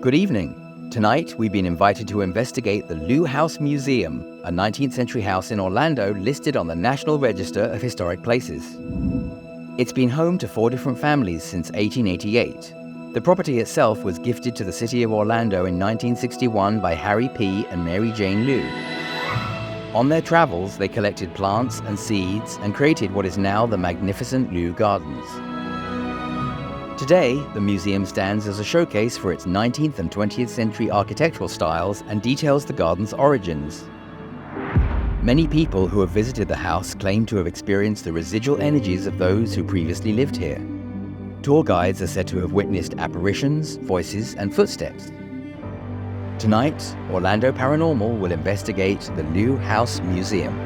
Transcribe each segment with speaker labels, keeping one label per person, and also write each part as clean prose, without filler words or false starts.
Speaker 1: Good evening. Tonight, we've been invited to investigate the Leu House Museum, a 19th century house in Orlando listed on the National Register of Historic Places. It's been home to 4 different families since 1888. The property itself was gifted to the city of Orlando in 1961 by Harry P. and Mary Jane Leu. On their travels, they collected plants and seeds and created what is now the magnificent Leu Gardens. Today, the museum stands as a showcase for its 19th and 20th century architectural styles and details the garden's origins. Many people who have visited the house claim to have experienced the residual energies of those who previously lived here. Tour guides are said to have witnessed apparitions, voices, and footsteps. Tonight, Orlando Paranormal will investigate the Leu House Museum.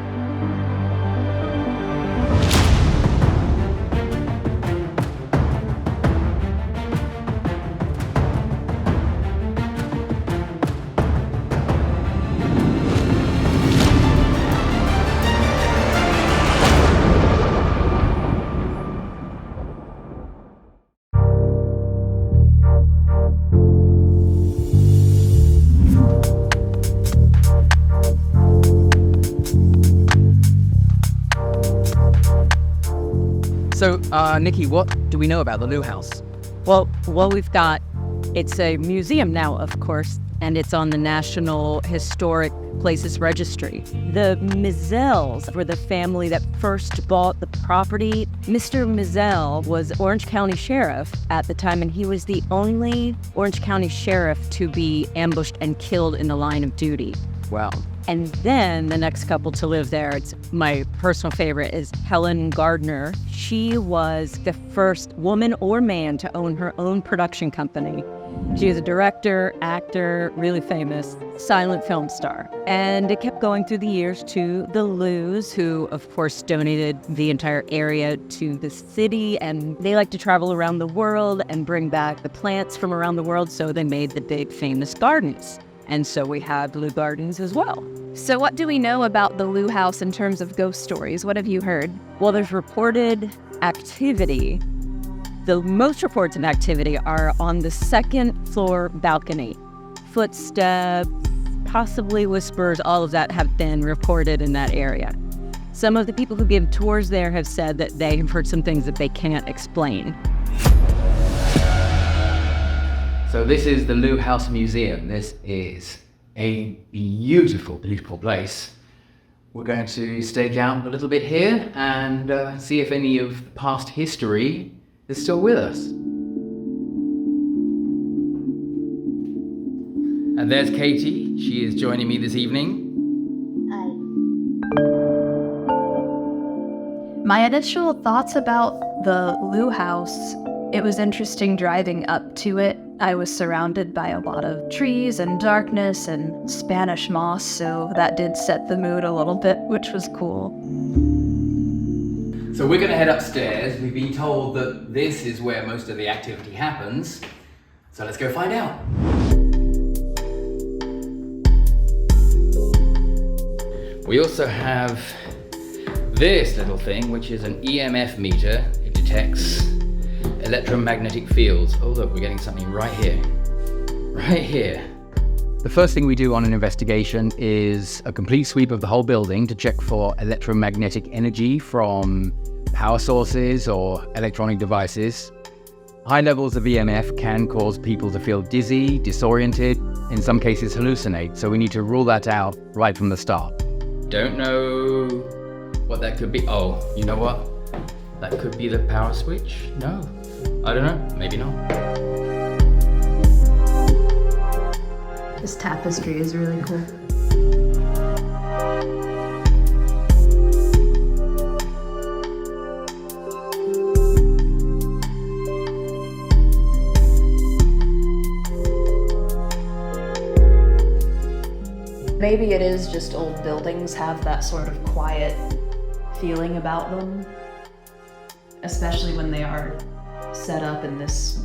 Speaker 2: So, Nikki, what do we know about the Leu House?
Speaker 3: Well, it's a museum now, of course, and it's on the National Historic Places Registry. The Mizelles were the family that first bought the property. Mr. Mizelle was Orange County Sheriff at the time, and he was the only Orange County Sheriff to be ambushed and killed in the line of duty.
Speaker 2: Wow.
Speaker 3: And then the next couple to live there, it's my personal favorite, is Helen Gardner. She was the first woman or man to own her own production company. She was a director, actor, really famous, silent film star. And it kept going through the years to the Leus, who, of course, donated the entire area to the city. And they like to travel around the world and bring back the plants from around the world, so they made the big famous gardens. And so we have Leu Gardens as well.
Speaker 4: So what do we know about the Leu House in terms of ghost stories? What have you heard?
Speaker 3: Well, there's reported activity. The most reports of activity are on the second floor balcony. Footsteps, possibly whispers, all of that have been reported in that area. Some of the people who give tours there have said that they have heard some things that they can't explain.
Speaker 2: So this is the Leu House Museum. This is a beautiful, beautiful place. We're going to stake out a little bit here and see if any of past history is still with us. And there's Katie. She is joining me this evening.
Speaker 4: Hi. My initial thoughts about the Leu House, it was interesting driving up to it. I was surrounded by a lot of trees and darkness and Spanish moss, so that did set the mood a little bit, which was cool.
Speaker 2: So we're going to head upstairs. We've been told that this is where most of the activity happens. So let's go find out. We also have this little thing, which is an EMF meter. It detects electromagnetic fields. Oh look, we're getting something right here. Right here. The first thing we do on an investigation is a complete sweep of the whole building to check for electromagnetic energy from power sources or electronic devices. High levels of EMF can cause people to feel dizzy, disoriented, in some cases hallucinate, so we need to rule that out right from the start. Don't know what that could be. Oh, you know what? That could be the power switch? No. I don't know, maybe not.
Speaker 4: This tapestry is really cool. Maybe it is just old buildings have that sort of quiet feeling about them, especially when they are set up in this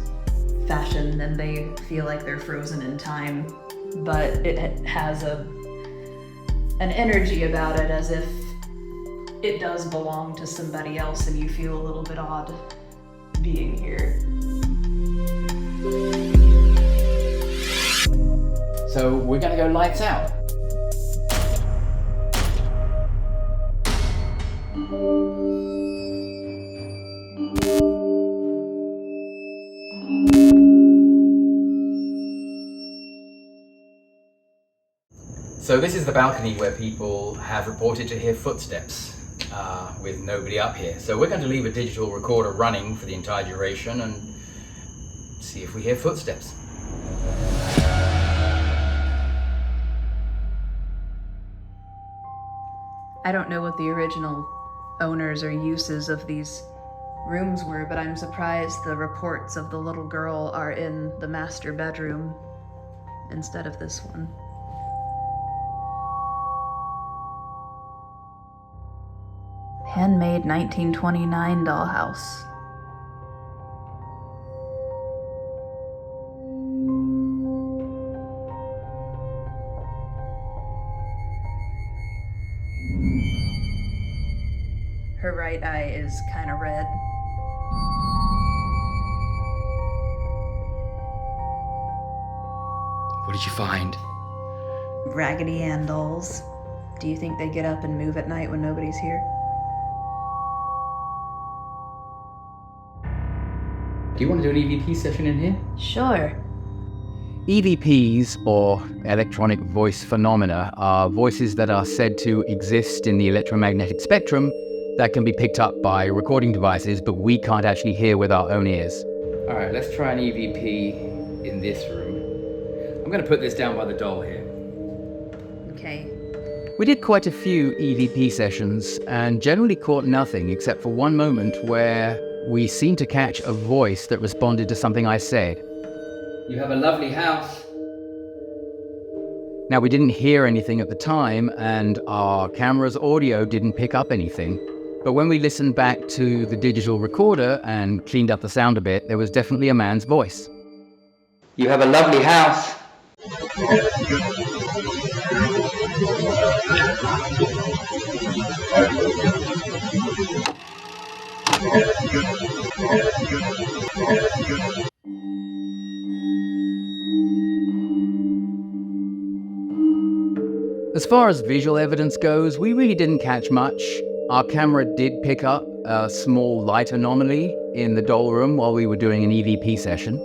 Speaker 4: fashion and they feel like they're frozen in time, but it has an energy about it as if it does belong to somebody else and you feel a little bit odd being here.
Speaker 2: So we're gonna go lights out. So this is the balcony where people have reported to hear footsteps with nobody up here. So we're going to leave a digital recorder running for the entire duration and see if we hear footsteps.
Speaker 4: I don't know what the original owners or uses of these rooms were, but I'm surprised the reports of the little girl are in the master bedroom instead of this one. Handmade 1929 dollhouse. Her right eye is kind of red.
Speaker 2: What did you find?
Speaker 4: Raggedy Ann dolls. Do you think they get up and move at night when nobody's here?
Speaker 2: Do you want to do an EVP session in here?
Speaker 4: Sure.
Speaker 1: EVPs, or electronic voice phenomena, are voices that are said to exist in the electromagnetic spectrum that can be picked up by recording devices, but we can't actually hear with our own ears.
Speaker 2: All right, let's try an EVP in this room. I'm going to put this down by the doll here.
Speaker 4: Okay.
Speaker 1: We did quite a few EVP sessions and generally caught nothing except for one moment where we seemed to catch a voice that responded to something I said.
Speaker 2: You have a lovely house.
Speaker 1: Now, we didn't hear anything at the time, and our camera's audio didn't pick up anything. But when we listened back to the digital recorder and cleaned up the sound a bit, there was definitely a man's voice.
Speaker 2: You have a lovely house.
Speaker 1: As far as visual evidence goes, we really didn't catch much. Our camera did pick up a small light anomaly in the doll room while we were doing an EVP session.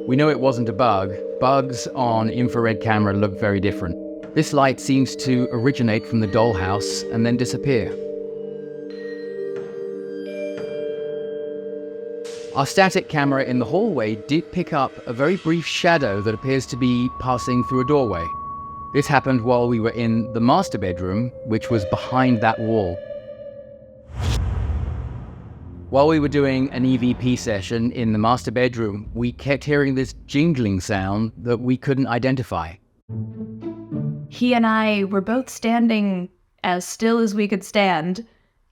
Speaker 1: We know it wasn't a bug. Bugs on infrared camera look very different. This light seems to originate from the dollhouse and then disappear. Our static camera in the hallway did pick up a very brief shadow that appears to be passing through a doorway. This happened while we were in the master bedroom, which was behind that wall. While we were doing an EVP session in the master bedroom, we kept hearing this jingling sound that we couldn't identify.
Speaker 4: He and I were both standing as still as we could stand,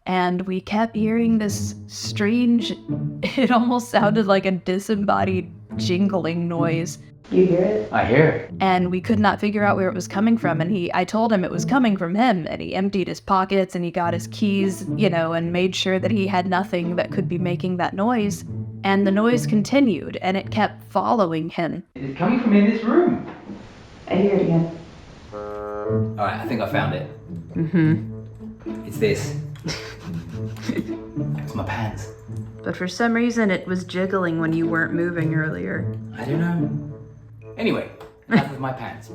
Speaker 4: and we kept hearing this strange, it almost sounded like a disembodied jingling noise. You hear it?
Speaker 2: I hear it.
Speaker 4: And we could not figure out where it was coming from, and I told him it was coming from him, and he emptied his pockets and he got his keys, and made sure that he had nothing that could be making that noise. And the noise continued, and it kept following him.
Speaker 2: It's coming from in this room.
Speaker 4: I hear it again.
Speaker 2: All right, I think I found it.
Speaker 4: Mm-hmm.
Speaker 2: It's this. It's my pants.
Speaker 4: But for some reason, it was jiggling when you weren't moving earlier.
Speaker 2: I don't know. Anyway, enough of my pants.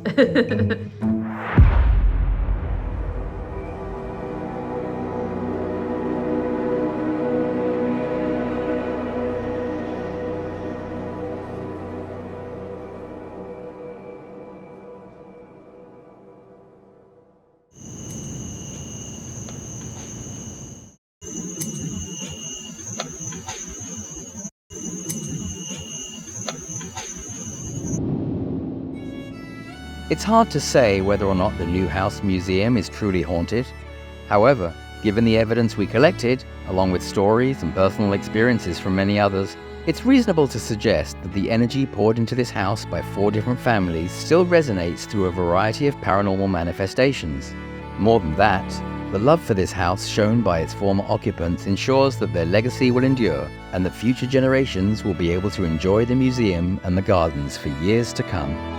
Speaker 1: It's hard to say whether or not the Leu House Museum is truly haunted. However, given the evidence we collected, along with stories and personal experiences from many others, it's reasonable to suggest that the energy poured into this house by 4 different families still resonates through a variety of paranormal manifestations. More than that, the love for this house shown by its former occupants ensures that their legacy will endure and that future generations will be able to enjoy the museum and the gardens for years to come.